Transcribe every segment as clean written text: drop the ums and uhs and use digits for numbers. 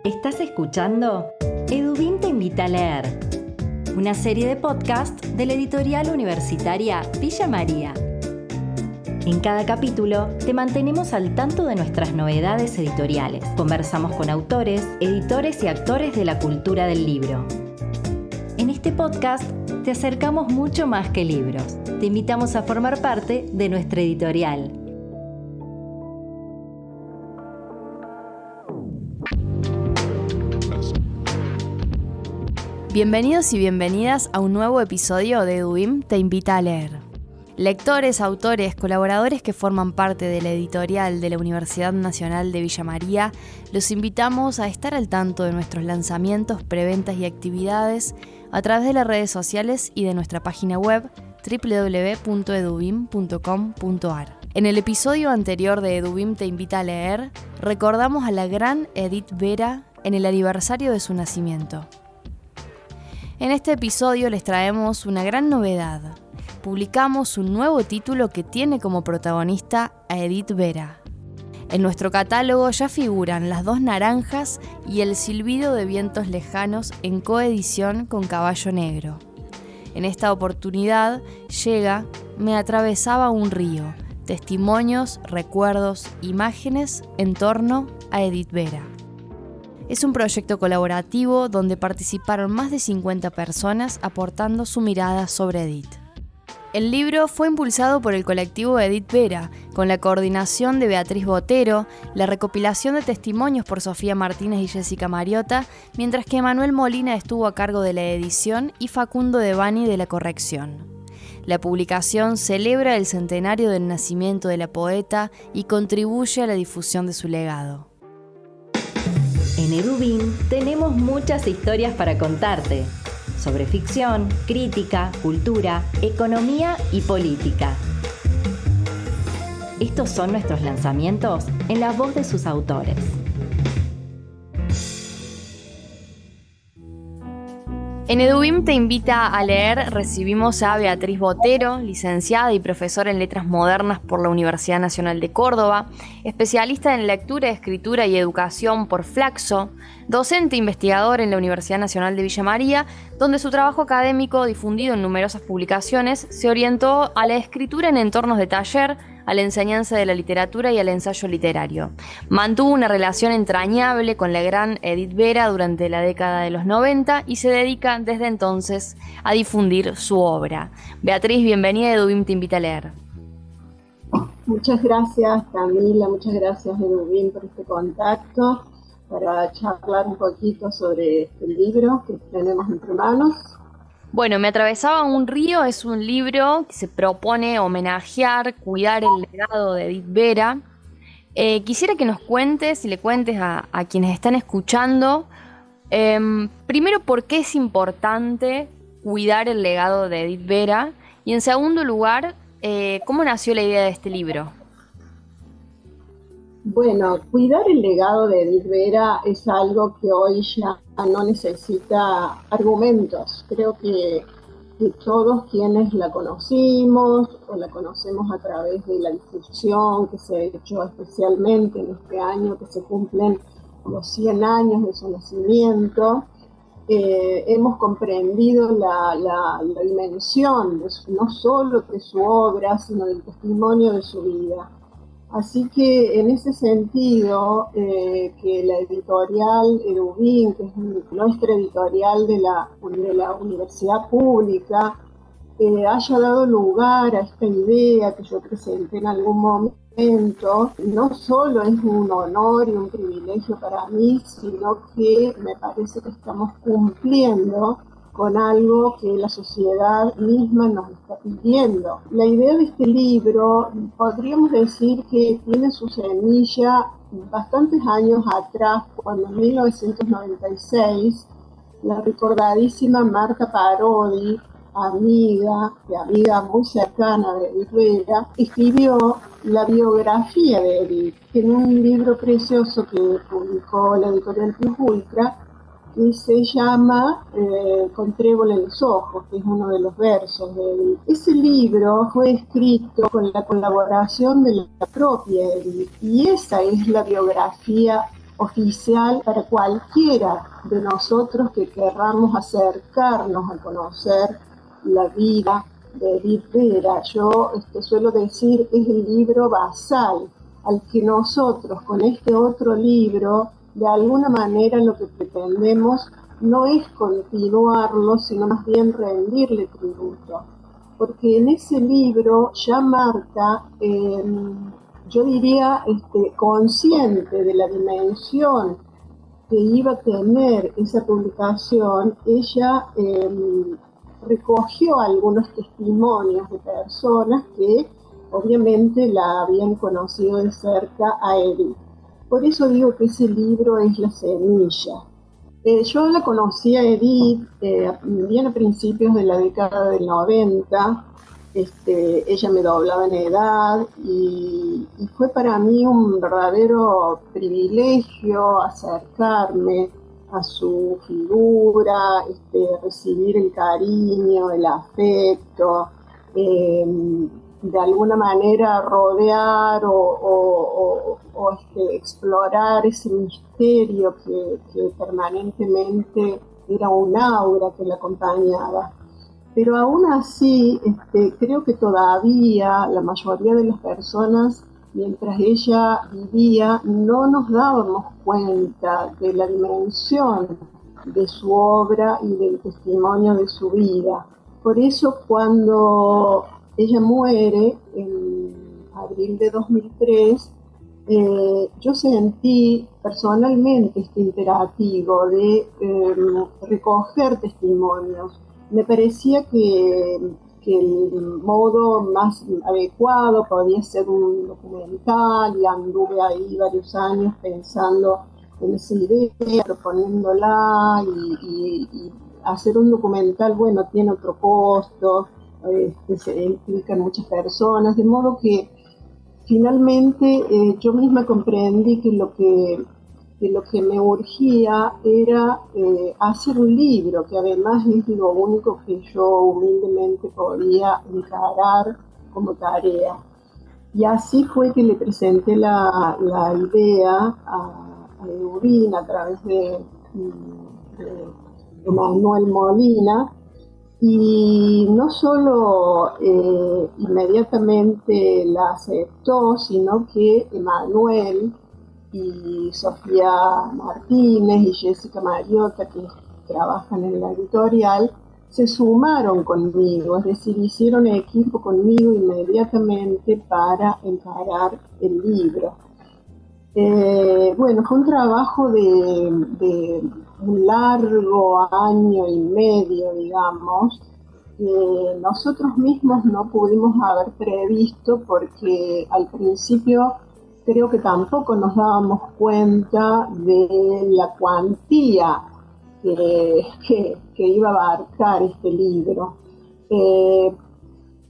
Estás escuchando Edubim te invita a leer, una serie de podcast de la editorial universitaria Villa María. En cada capítulo te mantenemos al tanto de nuestras novedades editoriales. Conversamos con autores, editores y actores de la cultura del libro. En este podcast te acercamos mucho más que libros. Te invitamos a formar parte de nuestra editorial. Bienvenidos y bienvenidas a un nuevo episodio de Edubim te invita a leer. Lectores, autores, colaboradores que forman parte de la editorial de la Universidad Nacional de Villa María, los invitamos a estar al tanto de nuestros lanzamientos, preventas y actividades a través de las redes sociales y de nuestra página web www.edubim.com.ar. En el episodio anterior de Edubim te invita a leer, recordamos a la gran Edith Vera en el aniversario de su nacimiento. En este episodio les traemos una gran novedad. Publicamos un nuevo título que tiene como protagonista a Edith Vera. En nuestro catálogo ya figuran Las dos naranjas y El silbido de vientos lejanos en coedición con Caballo Negro. En esta oportunidad llega Me atravesaba un río, testimonios, recuerdos, imágenes en torno a Edith Vera. Es un proyecto colaborativo donde participaron más de 50 personas aportando su mirada sobre Edith. El libro fue impulsado por el colectivo Edith Vera, con la coordinación de Beatriz Botero, la recopilación de testimonios por Sofía Martínez y Jessica Mariota, mientras que Manuel Molina estuvo a cargo de la edición y Facundo Devani de la corrección. La publicación celebra el centenario del nacimiento de la poeta y contribuye a la difusión de su legado. En Edubim tenemos muchas historias para contarte, sobre ficción, crítica, cultura, economía y política. Estos son nuestros lanzamientos en la voz de sus autores. En Edubim te invita a leer, recibimos a Beatriz Botero, licenciada y profesora en Letras Modernas por la Universidad Nacional de Córdoba, especialista en lectura, escritura y educación por Flaxo, docente e investigador en la Universidad Nacional de Villa María, donde su trabajo académico, difundido en numerosas publicaciones, se orientó a la escritura en entornos de taller, a la enseñanza de la literatura y al ensayo literario. Mantuvo una relación entrañable con la gran Edith Vera durante la década de los 90 y se dedica desde entonces a difundir su obra. Beatriz, bienvenida a Edubim te invita a leer. Muchas gracias, Camila, muchas gracias Edubim por este contacto para charlar un poquito sobre este libro que tenemos entre manos. Bueno, Me atravesaba un río es un libro que se propone homenajear, cuidar el legado de Edith Vera. Quisiera que nos cuentes y le cuentes a quienes están escuchando, primero, por qué es importante cuidar el legado de Edith Vera y, en segundo lugar, cómo nació la idea de este libro. Bueno, cuidar el legado de Edith Vera es algo que hoy ya no necesita argumentos. Creo que todos quienes la conocimos o la conocemos a través de la difusión que se ha hecho especialmente en este año que se cumplen los 100 años de su nacimiento, hemos comprendido la dimensión no solo de su obra, sino del testimonio de su vida. Así que en ese sentido, que la editorial Edubim, que es nuestra editorial de la universidad pública, haya dado lugar a esta idea que yo presenté en algún momento, no solo es un honor y un privilegio para mí, sino que me parece que estamos cumpliendo con algo que la sociedad misma nos está pidiendo. La idea de este libro, podríamos decir que tiene su semilla bastantes años atrás, cuando en 1996, la recordadísima Marta Parodi, amiga muy cercana de Edith Vera, escribió la biografía de Edith en un libro precioso que publicó la editorial Plus Ultra, que se llama Con trébol en los ojos, que es uno de los versos de Edith. Ese libro fue escrito con la colaboración de la propia Edith, y esa es la biografía oficial para cualquiera de nosotros que querramos acercarnos a conocer la vida de Edith Vera. Yo suelo decir, es el libro basal al que nosotros con este otro libro, de alguna manera lo que pretendemos no es continuarlo, sino más bien rendirle tributo. Porque en ese libro ya Marta, yo diría, consciente de la dimensión que iba a tener esa publicación, ella recogió algunos testimonios de personas que obviamente la habían conocido de cerca a Edith. Por eso digo que ese libro es la semilla. Yo la conocí a Edith bien a principios de la década del 90. Ella me doblaba en edad y fue para mí un verdadero privilegio acercarme a su figura, recibir el cariño, el afecto, de alguna manera rodear o explorar ese misterio que permanentemente era un aura que la acompañaba. Pero aún así, creo que todavía la mayoría de las personas, mientras ella vivía, no nos dábamos cuenta de la dimensión de su obra y del testimonio de su vida. Por eso cuando ella muere en abril de 2003, yo sentí personalmente este imperativo de recoger testimonios. Me parecía que el modo más adecuado podía ser un documental, y anduve ahí varios años pensando en esa idea, proponiéndola, y hacer un documental, bueno, tiene otro costo, se implican muchas personas, de modo que finalmente yo misma comprendí que lo que me urgía era hacer un libro, que además es lo único que yo humildemente podía encarar como tarea. Y así fue que le presenté la idea a Eduvin a través de Manuel Molina, y no solo inmediatamente la aceptó, sino que Manuel y Sofía Martínez y Jessica Mariota, que trabajan en la editorial, se sumaron conmigo, es decir, hicieron equipo conmigo inmediatamente para encarar el libro. Bueno, fue un trabajo de un largo año y medio, digamos, que nosotros mismos no pudimos haber previsto, porque al principio creo que tampoco nos dábamos cuenta de la cuantía que iba a abarcar este libro.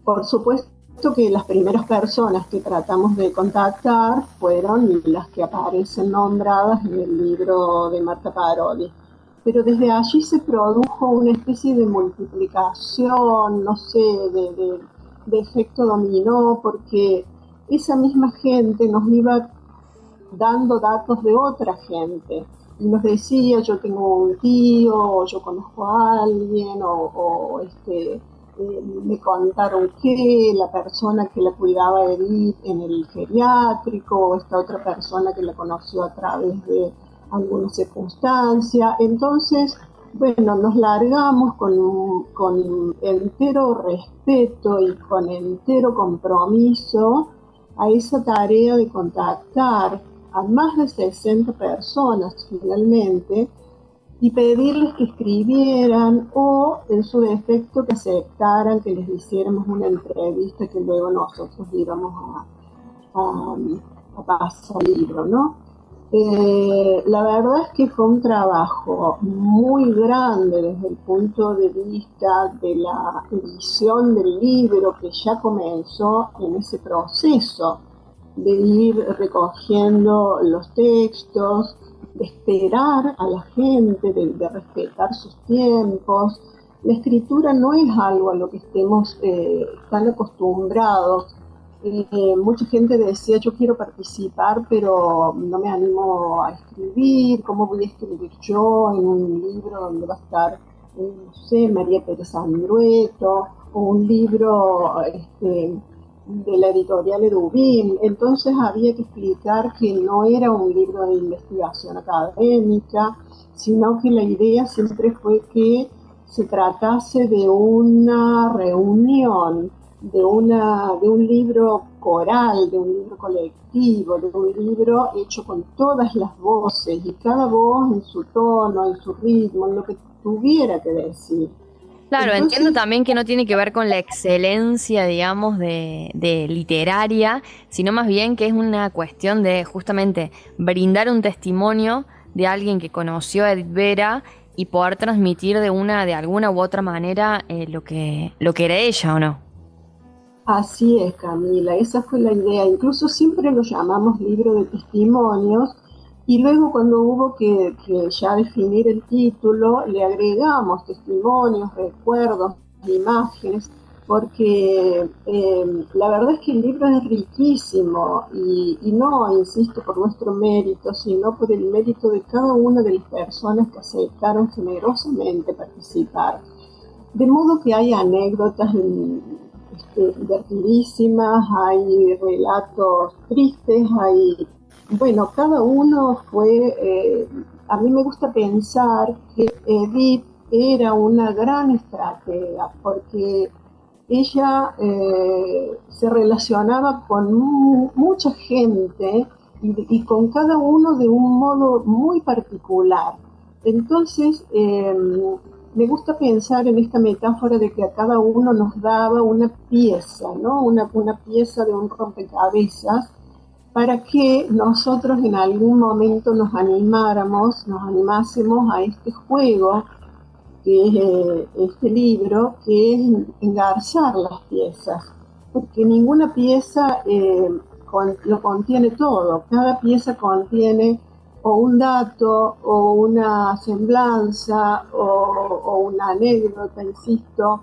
Por supuesto que las primeras personas que tratamos de contactar fueron las que aparecen nombradas en el libro de Marta Parodi. Pero desde allí se produjo una especie de multiplicación, no sé, de efecto dominó, porque esa misma gente nos iba dando datos de otra gente y nos decía, yo tengo un tío, o yo conozco a alguien, me contaron que la persona que la cuidaba Edith en el geriátrico, o esta otra persona que la conoció a través de alguna circunstancia. Entonces, bueno, nos largamos con entero respeto y con entero compromiso a esa tarea de contactar a más de 60 personas finalmente, y pedirles que escribieran o, en su defecto, que aceptaran que les hiciéramos una entrevista que luego nosotros íbamos a pasar el libro, ¿no? La verdad es que fue un trabajo muy grande desde el punto de vista de la edición del libro, que ya comenzó en ese proceso de ir recogiendo los textos, de esperar a la gente, de respetar sus tiempos. La escritura no es algo a lo que estemos tan acostumbrados mucha gente decía, yo quiero participar, pero no me animo a escribir. ¿Cómo voy a escribir yo en un libro donde va a estar, no sé, María Teresa Andrueto, o un libro de la editorial Edubín? Entonces había que explicar que no era un libro de investigación académica, sino que la idea siempre fue que se tratase de una reunión, de un libro coral, de un libro colectivo, de un libro hecho con todas las voces, y cada voz en su tono, en su ritmo, en lo que tuviera que decir. Claro, Entonces, entiendo también que no tiene que ver con la excelencia, digamos, de literaria, sino más bien que es una cuestión de justamente brindar un testimonio de alguien que conoció a Edith Vera y poder transmitir de alguna u otra manera lo que era ella, ¿o no? así es, Camila, esa fue la idea. Incluso siempre lo llamamos libro de testimonios, y luego cuando hubo que ya definir el título, le agregamos testimonios, recuerdos, imágenes, porque la verdad es que el libro es riquísimo, y no, insisto, por nuestro mérito, sino por el mérito de cada una de las personas que aceptaron generosamente participar. De modo que hay anécdotas divertidísimas, hay relatos tristes, bueno, cada uno a mí me gusta pensar que Edith era una gran estratega, porque ella se relacionaba con mucha gente, y con cada uno de un modo muy particular. Entonces, me gusta pensar en esta metáfora de que a cada uno nos daba una pieza, ¿no? Una pieza de un rompecabezas, para que nosotros en algún momento nos animásemos a este juego, que es este libro, que es engarzar las piezas, porque ninguna pieza lo contiene todo. Cada pieza contiene o un dato, o una semblanza, o una anécdota, insisto.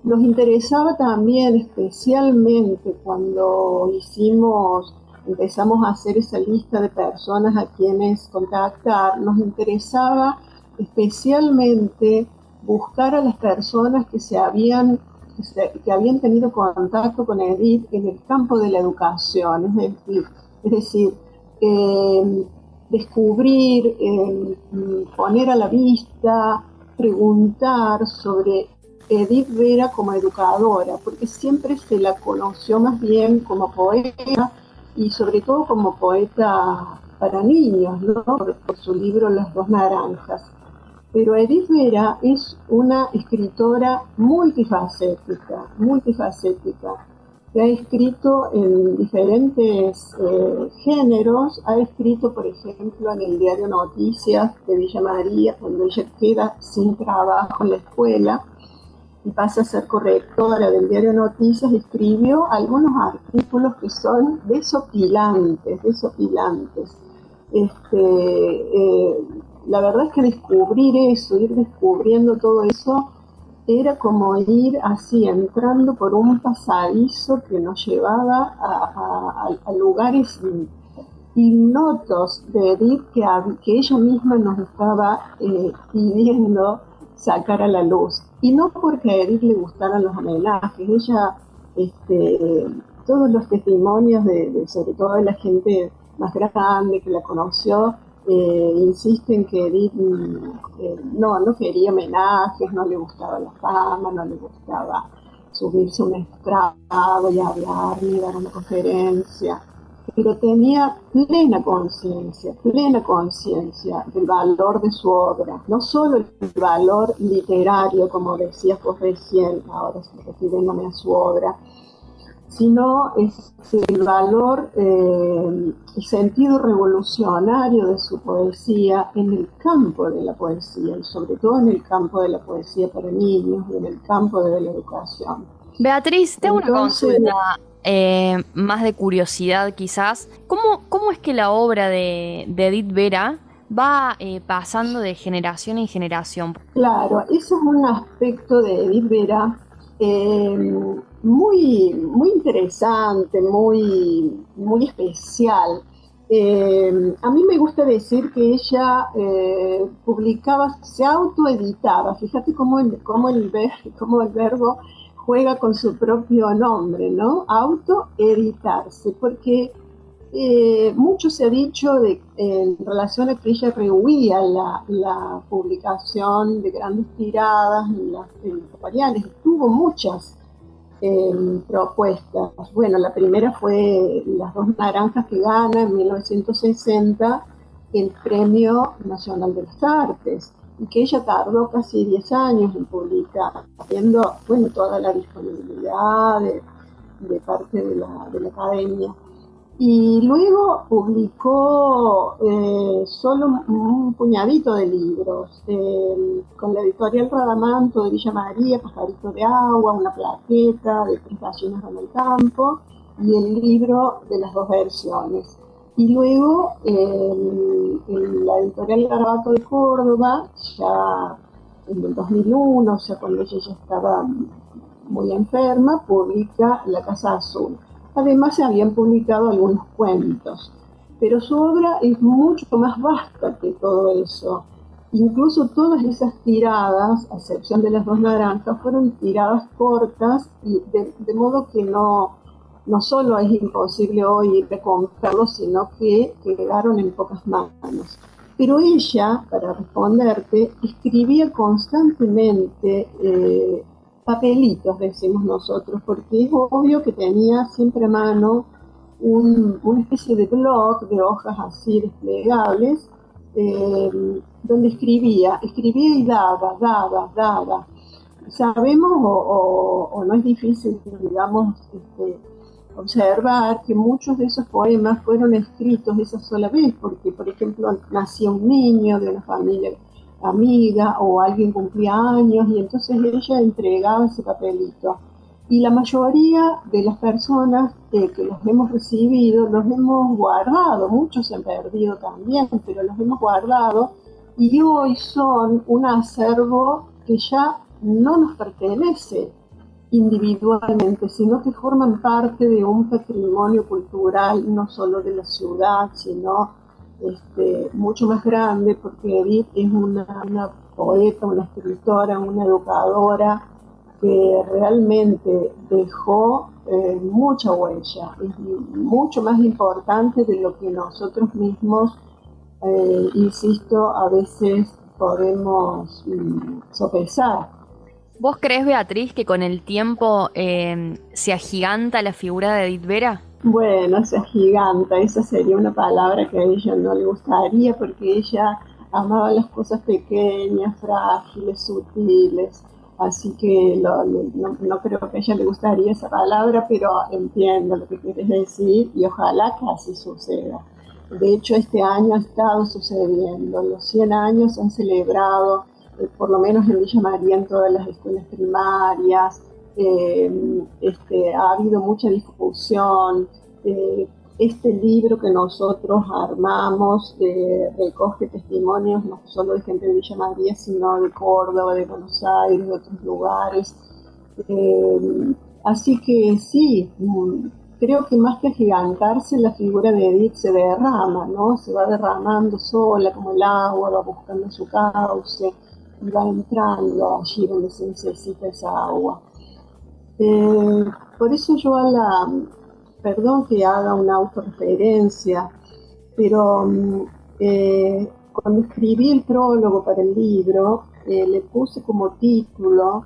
Nos interesaba también, especialmente cuando empezamos a hacer esa lista de personas a quienes contactar, nos interesaba especialmente buscar a las personas que habían tenido contacto con Edith en el campo de la educación, es decir, descubrir, poner a la vista, preguntar sobre Edith Vera como educadora, porque siempre se la conoció más bien como poeta, y sobre todo como poeta para niños, ¿no? Por su libro Las dos naranjas. Pero Edith Vera es una escritora multifacética, que ha escrito en diferentes géneros. Ha escrito, por ejemplo, en el diario Noticias de Villa María, cuando ella queda sin trabajo en la escuela y pasa a ser correctora del diario Noticias. Escribió algunos artículos que son desopilantes. La verdad es que ir descubriendo todo eso, era como ir así, entrando por un pasadizo que nos llevaba a lugares ignotos de Edith, que ella misma nos estaba pidiendo sacar a la luz. Y no porque a Edith le gustaran los homenajes. Ella, todos los testimonios sobre todo de la gente más grande que la conoció, insisten que Edith no quería homenajes, no le gustaba la fama, no le gustaba subirse a un estrado y hablar ni dar una conferencia, pero tenía plena conciencia del valor de su obra, no solo el valor literario, como decías vos recién, ahora refiriéndome a su obra, sino el valor, el sentido revolucionario de su poesía en el campo de la poesía, y sobre todo en el campo de la poesía para niños y en el campo de la educación. Beatriz, tengo una consulta más de curiosidad quizás. ¿Cómo es que la obra de Edith Vera va pasando de generación en generación? Claro, ese es un aspecto de Edith Vera muy interesante, muy especial. A mí me gusta decir que ella publicaba, se autoeditaba. Fíjate cómo el verbo juega con su propio nombre, ¿no? Autoeditarse, porque mucho se ha dicho en relación a que ella rehuía la publicación de grandes tiradas en las editoriales. Tuvo muchas propuestas. Bueno, la primera fue Las Dos Naranjas, que gana en 1960 el Premio Nacional de las Artes, y que ella tardó casi 10 años en publicar, viendo, bueno, toda la disponibilidad de parte de la academia. Y luego publicó solo un puñadito de libros, con la editorial Radamanto de Villa María, Pajarito de Agua, Una Plaqueta, de Tres Gallinas en el Campo, y el libro de Las Dos Versiones. Y luego en la editorial Garabato de Córdoba, ya en el 2001, o sea, cuando ella ya estaba muy enferma, publica La Casa Azul. Además se habían publicado algunos cuentos, pero su obra es mucho más vasta que todo eso. Incluso todas esas tiradas, a excepción de Las Dos Naranjas, fueron tiradas cortas, y de modo que no solo es imposible hoy comprarlos, sino que quedaron en pocas manos. Pero ella, para responderte, escribía constantemente papelitos, decimos nosotros, porque es obvio que tenía siempre a mano una especie de blog de hojas así desplegables, donde escribía y daba. Sabemos, o no es difícil, digamos, observar que muchos de esos poemas fueron escritos esa sola vez, porque, por ejemplo, nacía un niño de una familia amiga, o alguien cumplía años, y entonces ella entregaba ese papelito. Y la mayoría de las personas que los hemos recibido, los hemos guardado, muchos se han perdido también, pero los hemos guardado, y hoy son un acervo que ya no nos pertenece individualmente, sino que forman parte de un patrimonio cultural, no solo de la ciudad, sino mucho más grande, porque Edith es una poeta, una escritora, una educadora que realmente dejó mucha huella. Es mucho más importante de lo que nosotros mismos, insisto, a veces podemos sopesar. ¿Vos crees, Beatriz, que con el tiempo se agiganta la figura de Edith Vera? Bueno, se agiganta, esa sería una palabra que a ella no le gustaría, porque ella amaba las cosas pequeñas, frágiles, sutiles, así que no creo que a ella le gustaría esa palabra, pero entiendo lo que quieres decir, y ojalá que así suceda. De hecho, este año ha estado sucediendo, los 100 años han celebrado, por lo menos en Villa María, en todas las escuelas primarias. Ha habido mucha difusión. Este libro que nosotros armamos recoge testimonios no solo de gente de Villa María, sino de Córdoba, de Buenos Aires, de otros lugares. Así que sí, creo que más que agigantarse, la figura de Edith se derrama, ¿no? Se va derramando sola como el agua, va buscando su cauce y va entrando allí donde se necesita esa agua. Por eso yo perdón que haga una autorreferencia, pero cuando escribí el prólogo para el libro, le puse como título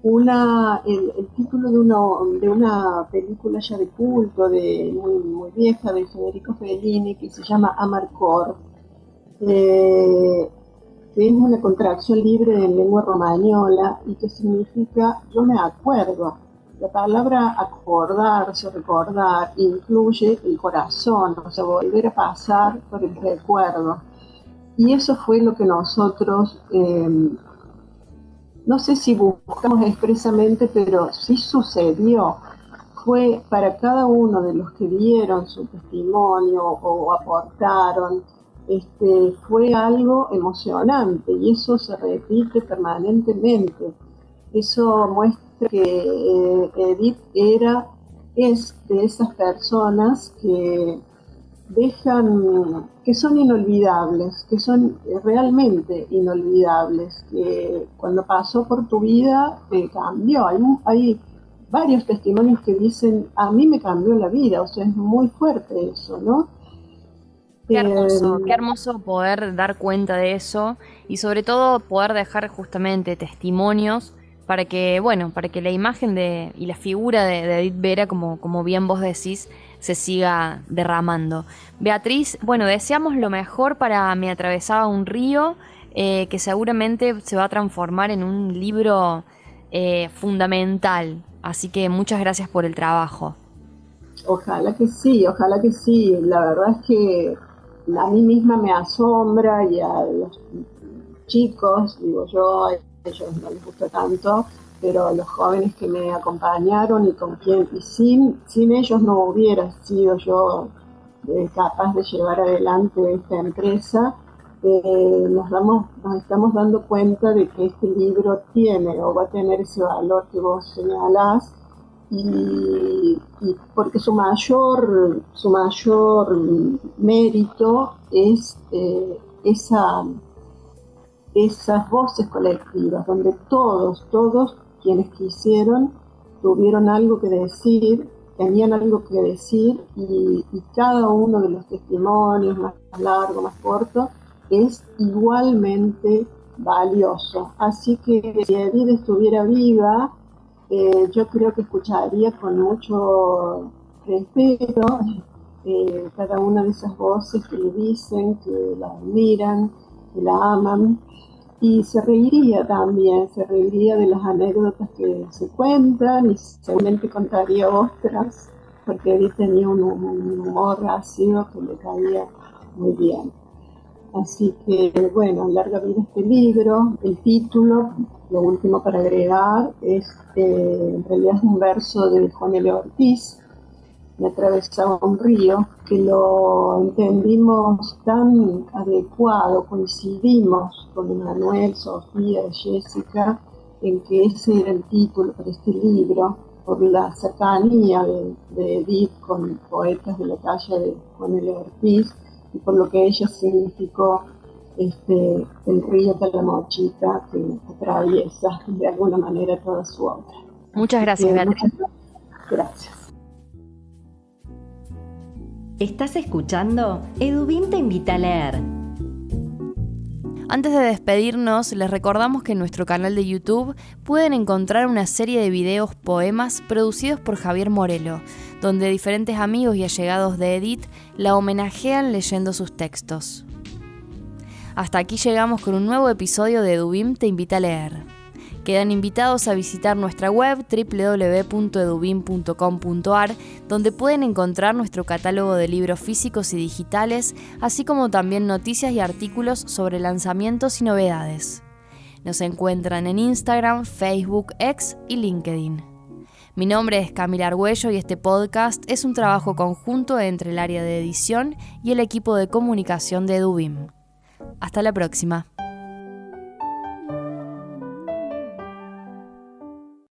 el título de una película ya de culto, muy vieja, de Federico Fellini, que se llama Amarcord, que es una contracción libre en lengua romañola y que significa yo me acuerdo. La palabra acordarse, recordar, incluye el corazón, o sea, volver a pasar por el recuerdo. Y eso fue lo que nosotros, no sé si buscamos expresamente, pero sí sucedió. Fue para cada uno de los que dieron su testimonio o aportaron, fue algo emocionante, y eso se repite permanentemente. Eso muestra que Edith es de esas personas que que son inolvidables, que son realmente inolvidables, que cuando pasó por tu vida cambió. Hay varios testimonios que dicen, a mí me cambió la vida, o sea, es muy fuerte eso, ¿no? Qué hermoso poder dar cuenta de eso y sobre todo poder dejar justamente testimonios para que, bueno, para que la imagen y la figura de Edith Vera, como bien vos decís, se siga derramando. Beatriz, bueno, deseamos lo mejor para Me atravesaba un río, que seguramente se va a transformar en un libro fundamental. Así que muchas gracias por el trabajo. Ojalá que sí, ojalá que sí. La verdad es que a mí misma me asombra y a los chicos, digo yo, a ellos no les gusta tanto, pero los jóvenes que me acompañaron y sin ellos no hubiera sido yo capaz de llevar adelante esta empresa. Nos estamos dando cuenta de que este libro tiene o va a tener ese valor que vos señalás, y porque su mayor mérito es esas voces colectivas, donde todos quienes quisieron tuvieron algo que decir, tenían algo que decir, y cada uno de los testimonios, más largo, más corto, es igualmente valioso. Así que si Edith estuviera viva, yo creo que escucharía con mucho respeto cada una de esas voces que le dicen, que la admiran, que la aman, y se reiría también, se reiría de las anécdotas que se cuentan y seguramente contaría otras, porque Edith tenía un humor ácido que le caía muy bien. Así que, bueno, larga vida este libro. El título, lo último para agregar, en realidad es un verso de Juan L. Ortiz, Me atravesaba un río, que lo entendimos tan adecuado, coincidimos con Manuel, Sofía y Jessica, en que ese era el título para este libro, por la cercanía de Edith con poetas de la talla de Juan L. Ortiz, y por lo que ella significó el río Talamochita, que atraviesa de alguna manera toda su obra. Muchas gracias, Beatriz. Gracias. ¿Estás escuchando? Edubim te invita a leer. Antes de despedirnos, les recordamos que en nuestro canal de YouTube pueden encontrar una serie de videos poemas producidos por Javier Morelo, donde diferentes amigos y allegados de Edith la homenajean leyendo sus textos. Hasta aquí llegamos con un nuevo episodio de Edubim te invita a leer. Quedan invitados a visitar nuestra web www.edubim.com.ar, donde pueden encontrar nuestro catálogo de libros físicos y digitales, así como también noticias y artículos sobre lanzamientos y novedades. Nos encuentran en Instagram, Facebook, X y LinkedIn. Mi nombre es Camila Argüello y este podcast es un trabajo conjunto entre el área de edición y el equipo de comunicación de Edubim. Hasta la próxima.